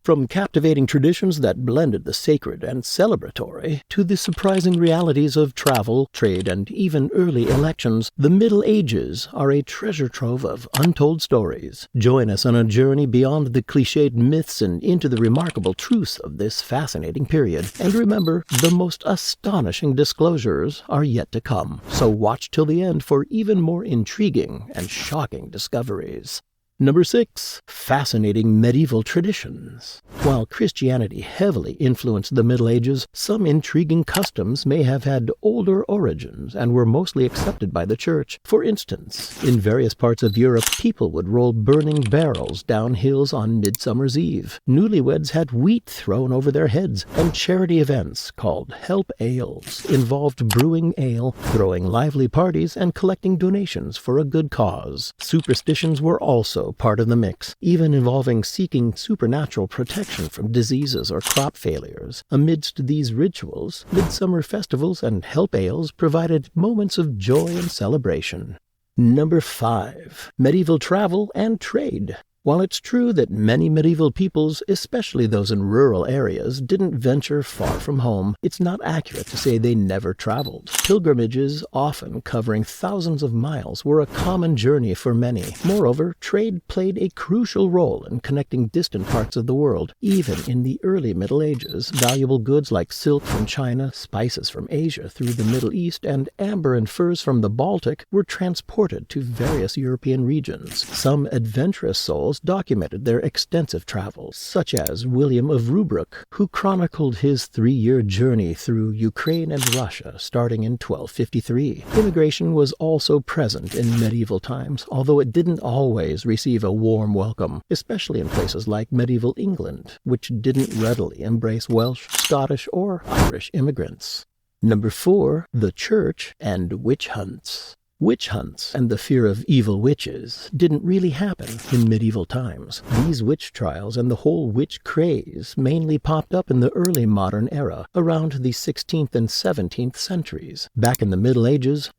From captivating traditions that blended the sacred and celebratory to the surprising realities of travel, trade, and even early elections, the Middle Ages are a treasure trove of untold stories. Join us on a journey beyond the cliched myths and into the remarkable truths of this fascinating period. And remember, the most astonishing disclosures are yet to come. So watch till the end for even more intriguing and shocking discoveries. Number 6. Fascinating medieval traditions. While Christianity heavily influenced the Middle Ages, some intriguing customs may have had older origins and were mostly accepted by the Church. For instance, in various parts of Europe, people would roll burning barrels down hills on Midsummer's Eve. Newlyweds had wheat thrown over their heads, and charity events called help ales involved brewing ale, throwing lively parties, and collecting donations for a good cause. Superstitions were also part of the mix, even involving seeking supernatural protection from diseases or crop failures. Amidst these rituals, midsummer festivals and help ales provided moments of joy and celebration. Number 5. Medieval travel and trade. While it's true that many medieval peoples, especially those in rural areas, didn't venture far from home, it's not accurate to say they never traveled. Pilgrimages, often covering thousands of miles, were a common journey for many. Moreover, trade played a crucial role in connecting distant parts of the world. Even in the early Middle Ages, valuable goods like silk from China, spices from Asia through the Middle East, and amber and furs from the Baltic were transported to various European regions. Some adventurous souls documented their extensive travels, such as William of Rubruck, who chronicled his 3-year journey through Ukraine and Russia starting in 1253. Immigration was also present in medieval times, although it didn't always receive a warm welcome, especially in places like medieval England, which didn't readily embrace Welsh, Scottish, or Irish immigrants. Number 4. The Church and Witch Hunts. Witch hunts and the fear of evil witches didn't really happen in medieval times. These witch trials and the whole witch craze mainly popped up in the early modern era, around the 16th and 17th centuries. Back in the Middle Ages,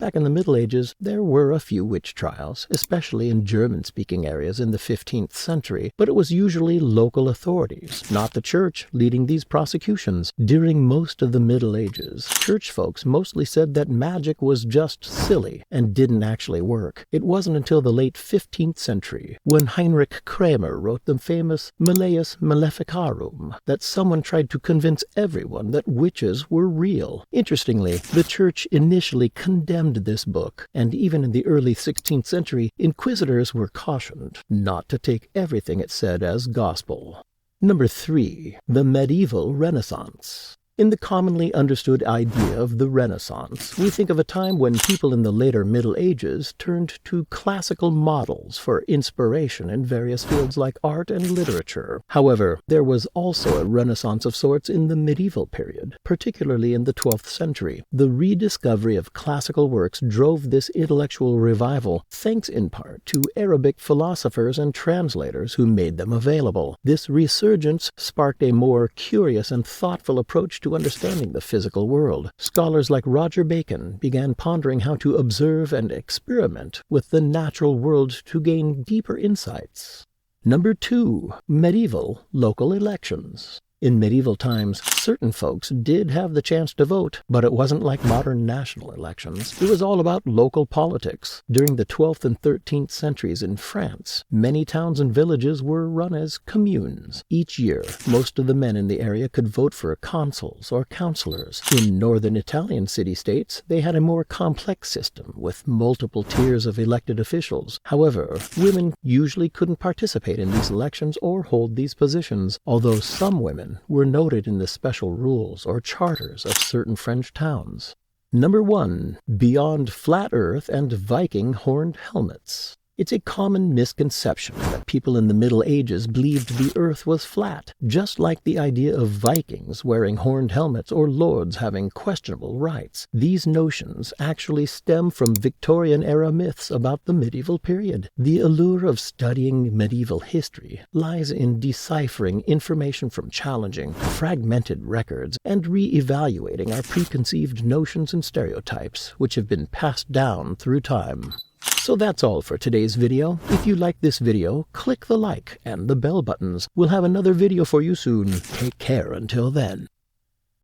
there were a few witch trials, especially in German-speaking areas in the 15th century, but it was usually local authorities, not the church, leading these prosecutions. During most of the Middle Ages, church folks mostly said that magic was just silly and didn't actually work. It wasn't until the late 15th century, when Heinrich Kramer wrote the famous Malleus Maleficarum, that someone tried to convince everyone that witches were real. Interestingly, the church initially condemned this book, and even in the early 16th century, inquisitors were cautioned not to take everything it said as gospel. Number 3. The Medieval Renaissance. In the commonly understood idea of the Renaissance, we think of a time when people in the later Middle Ages turned to classical models for inspiration in various fields like art and literature. However, there was also a Renaissance of sorts in the medieval period, particularly in the 12th century. The rediscovery of classical works drove this intellectual revival, thanks in part to Arabic philosophers and translators who made them available. This resurgence sparked a more curious and thoughtful approach to understanding the physical world. Scholars like Roger Bacon began pondering how to observe and experiment with the natural world to gain deeper insights. Number 2. Medieval local elections. In medieval times, certain folks did have the chance to vote, but it wasn't like modern national elections. It was all about local politics. During the 12th and 13th centuries in France, many towns and villages were run as communes. Each year, most of the men in the area could vote for consuls or councillors. In northern Italian city-states, they had a more complex system with multiple tiers of elected officials. However, women usually couldn't participate in these elections or hold these positions, although some women were noted in the special rules or charters of certain French towns. Number 1. Beyond flat earth and Viking horned helmets. It's a common misconception that people in the Middle Ages believed the earth was flat, just like the idea of Vikings wearing horned helmets or lords having questionable rights. These notions actually stem from Victorian-era myths about the medieval period. The allure of studying medieval history lies in deciphering information from challenging, fragmented records and re-evaluating our preconceived notions and stereotypes, which have been passed down through time. So that's all for today's video. If you like this video, click the like and the bell buttons. We'll have another video for you soon. Take care until then.